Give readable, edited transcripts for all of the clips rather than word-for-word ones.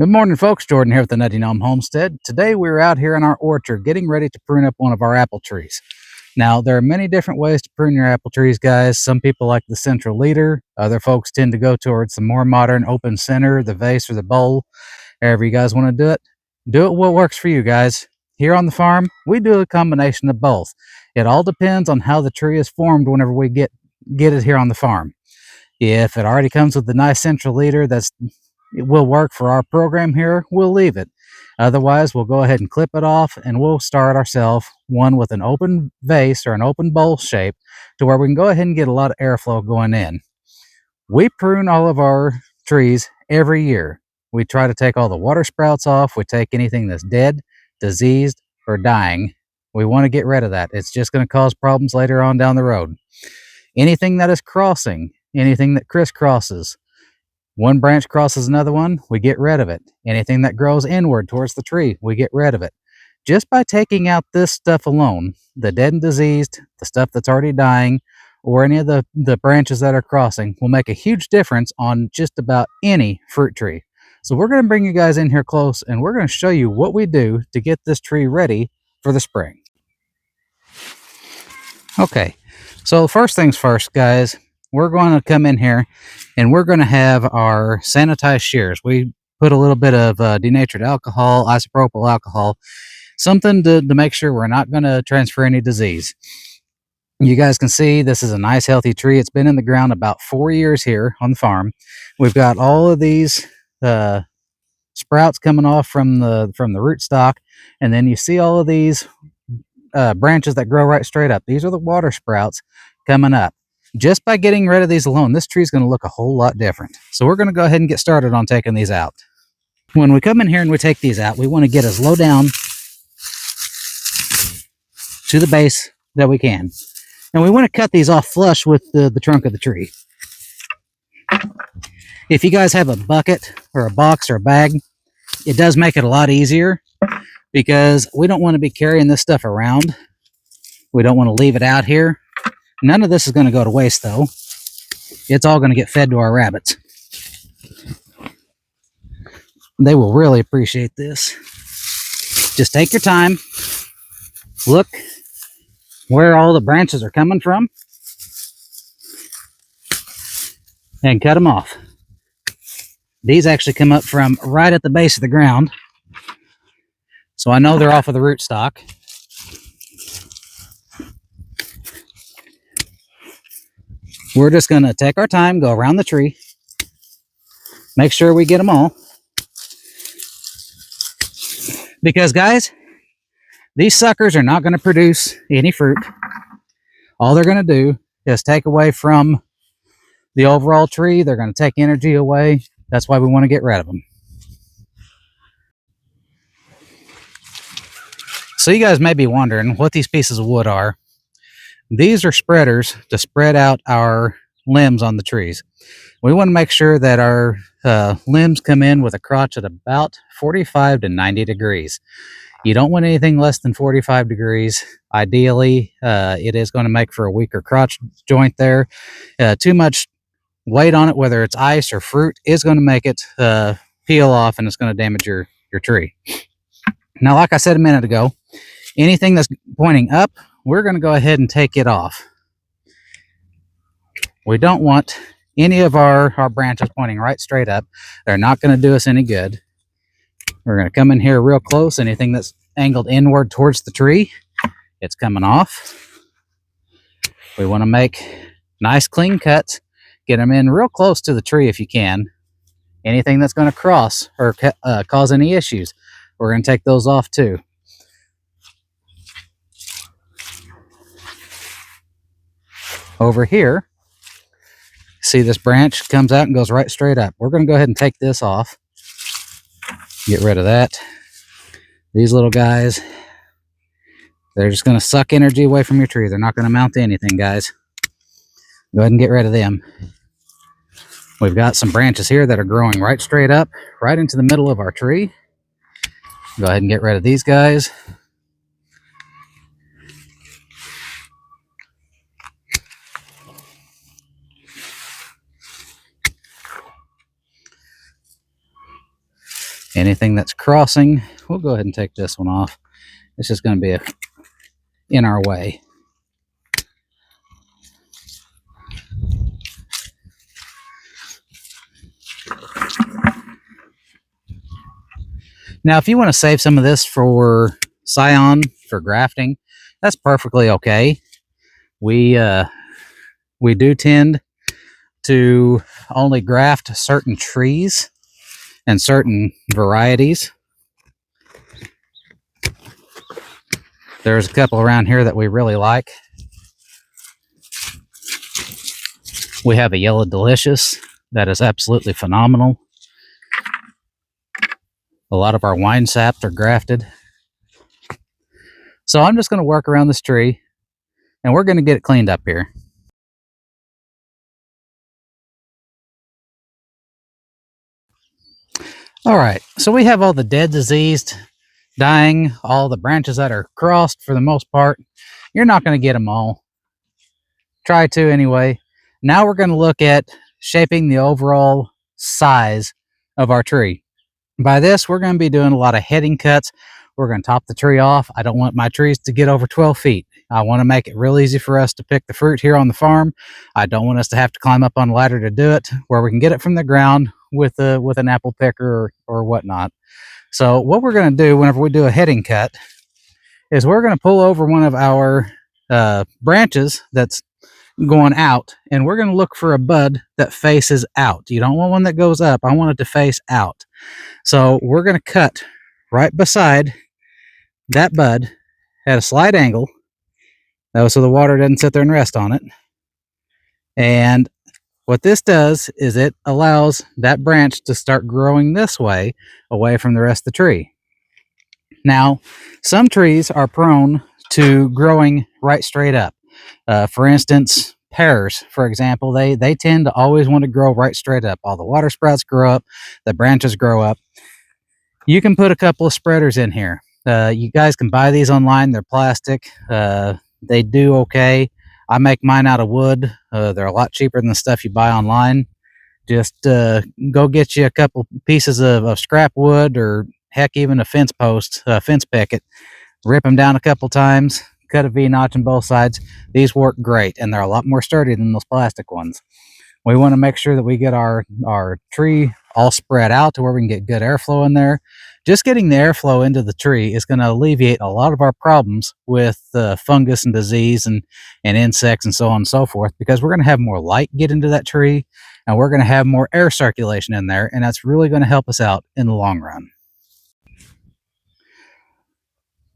Good morning, folks. Jordan here with the Nutty Gnome Homestead. Today we're out here in our orchard getting ready to prune up one of our apple trees. Now, there are many different ways to prune your apple trees, guys. Some people like the central leader. Other folks tend to go towards the more modern open center, the vase or the bowl. However you guys want to do it what works for you guys. Here on the farm, we do a combination of both. It all depends on how the tree is formed whenever we get it here on the farm. If it already comes with the nice central leader it will work for our program here, we'll leave it. Otherwise, we'll go ahead and clip it off and we'll start ourselves one with an open vase or an open bowl shape to where we can go ahead and get a lot of airflow going in. We prune all of our trees every year. We try to take all the water sprouts off. We take anything that's dead, diseased, or dying. We want to get rid of that. It's just going to cause problems later on down the road. Anything that is crossing, anything that crisscrosses, one branch crosses another one, we get rid of it. Anything that grows inward towards the tree, we get rid of it. Just by taking out this stuff alone, the dead and diseased, the stuff that's already dying, or any of the branches that are crossing, will make a huge difference on just about any fruit tree. So we're going to bring you guys in here close and we're going to show you what we do to get this tree ready for the spring. Okay, so first things first, guys, we're going to come in here and we're going to have our sanitized shears. We put a little bit of denatured alcohol, isopropyl alcohol, something to make sure we're not going to transfer any disease. You guys can see this is a nice healthy tree. It's been in the ground about 4 years here on the farm. We've got all of these sprouts coming off from the rootstock, and then you see all of these branches that grow right straight up. These are the water sprouts coming up. Just by getting rid of these alone, this tree is going to look a whole lot different. So we're going to go ahead and get started on taking these out. When we come in here and we take these out, we want to get as low down to the base that we can. And we want to cut these off flush with the trunk of the tree. If you guys have a bucket or a box or a bag, it does make it a lot easier because we don't want to be carrying this stuff around. We don't want to leave it out here. None of this is going to go to waste, though. It's all going to get fed to our rabbits. They will really appreciate this. Just take your time. Look where all the branches are coming from. And cut them off. These actually come up from right at the base of the ground. So I know they're off of the rootstock. We're just going to take our time, go around the tree, make sure we get them all. Because, guys, these suckers are not going to produce any fruit. All they're going to do is take away from the overall tree. They're going to take energy away. That's why we want to get rid of them. So you guys may be wondering what these pieces of wood are. These are spreaders to spread out our limbs on the trees. We want to make sure that our limbs come in with a crotch at about 45 to 90 degrees. You don't want anything less than 45 degrees. Ideally, it is going to make for a weaker crotch joint there. Too much weight on it, whether it's ice or fruit, is going to make it peel off and it's going to damage your tree. Now, like I said a minute ago, anything that's pointing up, we're going to go ahead and take it off. We don't want any of our branches pointing right straight up. They're not going to do us any good. We're going to come in here real close. Anything that's angled inward towards the tree, it's coming off. We want to make nice clean cuts. Get them in real close to the tree if you can. Anything that's going to cross or cause any issues, we're going to take those off too. Over here, see this branch comes out and goes right straight up. We're going to go ahead and take this off. Get rid of that. These little guys, they're just going to suck energy away from your tree. They're not going to mount to anything, guys. Go ahead and get rid of them. We've got some branches here that are growing right straight up, right into the middle of our tree. Go ahead and get rid of these guys. Anything that's crossing, we'll go ahead and take this one off. It's just going to be in our way. Now, if you want to save some of this for scion, for grafting, that's perfectly okay. We do tend to only graft certain trees and certain varieties. There's a couple around here that we really like. We have a yellow delicious that is absolutely phenomenal. A lot of our wine saps are grafted. So I'm just going to work around this tree and we're going to get it cleaned up here. All right, so we have all the dead, diseased, dying, all the branches that are crossed for the most part. You're not going to get them all. Try to anyway. Now we're going to look at shaping the overall size of our tree. By this, we're going to be doing a lot of heading cuts. We're going to top the tree off. I don't want my trees to get over 12 feet. I want to make it real easy for us to pick the fruit here on the farm. I don't want us to have to climb up on a ladder to do it, where we can get it from the ground with an apple picker or whatnot. So what we're going to do whenever we do a heading cut is we're going to pull over one of our branches that's going out, and we're going to look for a bud that faces out. You don't want one that goes up. I want it to face out. So we're going to cut right beside that bud at a slight angle, so the water doesn't sit there and rest on it. And what this does is it allows that branch to start growing this way, away from the rest of the tree. Now, some trees are prone to growing right straight up. For instance, pears, for example, they tend to always want to grow right straight up. All the water sprouts grow up, the branches grow up. You can put a couple of spreaders in here. You guys can buy these online. They're plastic. They do okay. I make mine out of wood. They're a lot cheaper than the stuff you buy online. Just go get you a couple pieces of scrap wood, or heck, even a fence post, fence picket. Rip them down a couple times, cut a V-notch on both sides. These work great, and they're a lot more sturdy than those plastic ones. We want to make sure that we get our tree all spread out to where we can get good airflow in there. Just getting the airflow into the tree is going to alleviate a lot of our problems with fungus and disease and insects and so on and so forth, because we're going to have more light get into that tree, and we're going to have more air circulation in there, and that's really going to help us out in the long run.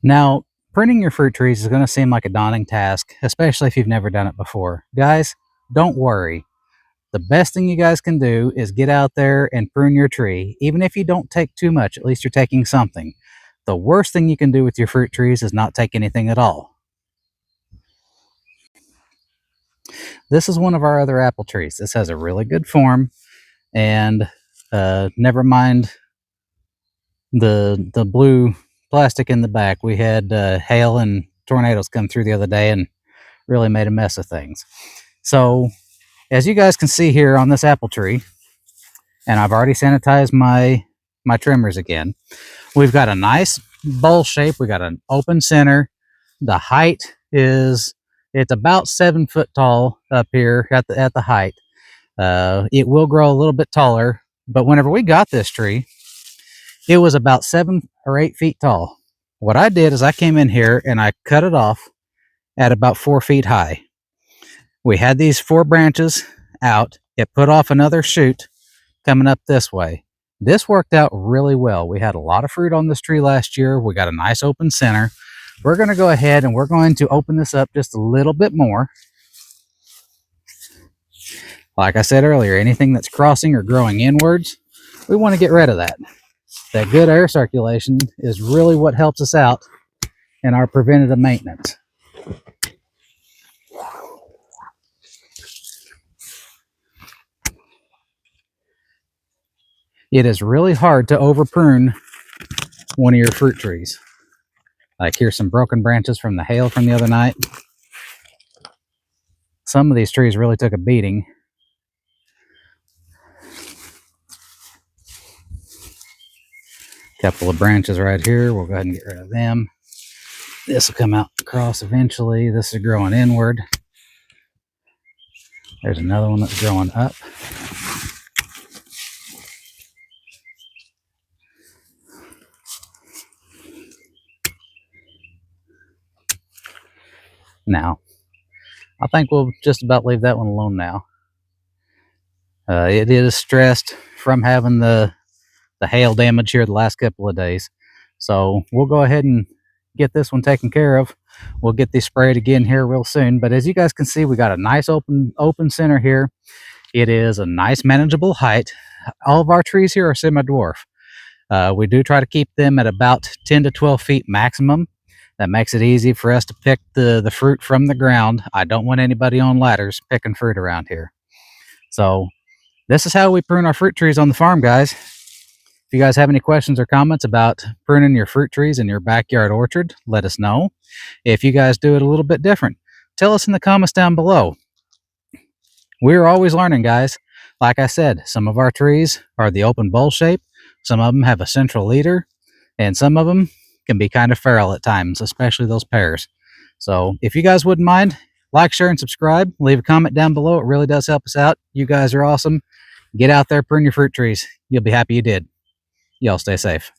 Now, pruning your fruit trees is going to seem like a daunting task, especially if you've never done it before. Guys, don't worry. The best thing you guys can do is get out there and prune your tree. Even if you don't take too much, at least you're taking something. The worst thing you can do with your fruit trees is not take anything at all. This is one of our other apple trees. This has a really good form, and never mind the blue plastic in the back. We had hail and tornadoes come through the other day and really made a mess of things. So as you guys can see here on this apple tree, and I've already sanitized my trimmers again, we've got a nice bowl shape. We got an open center. The height it's about 7 foot tall up here at the height. It will grow a little bit taller, but whenever we got this tree, it was about 7 or 8 feet tall. What I did is I came in here and I cut it off at about 4 feet high. We had these 4 branches out. It put off another shoot coming up this way. This worked out really well. We had a lot of fruit on this tree last year. We got a nice open center. We're going to go ahead and we're going to open this up just a little bit more. Like I said earlier, anything that's crossing or growing inwards, we want to get rid of that. That good air circulation is really what helps us out in our preventative maintenance. It is really hard to over prune one of your fruit trees. Like, here's some broken branches from the hail from the other night. Some of these trees really took a beating. Couple of branches right here. We'll go ahead and get rid of them. This will come out across eventually. This is growing inward. There's another one that's growing up. Now, I think we'll just about leave that one alone now. It is stressed from having the hail damage here the last couple of days. So we'll go ahead and get this one taken care of. We'll get these sprayed again here real soon. But as you guys can see, we got a nice open center here. It is a nice manageable height. All of our trees here are semi-dwarf. We do try to keep them at about 10 to 12 feet maximum. That makes it easy for us to pick the fruit from the ground. I don't want anybody on ladders picking fruit around here. So this is how we prune our fruit trees on the farm, guys. If you guys have any questions or comments about pruning your fruit trees in your backyard orchard, let us know. If you guys do it a little bit different, tell us in the comments down below. We're always learning, guys. Like I said, some of our trees are the open bowl shape. Some of them have a central leader, and some of them can be kind of feral at times, especially those pears. So if you guys wouldn't mind, like, share, and subscribe. Leave a comment down below. It really does help us out. You guys are awesome. Get out there, prune your fruit trees. You'll be happy you did. Y'all stay safe.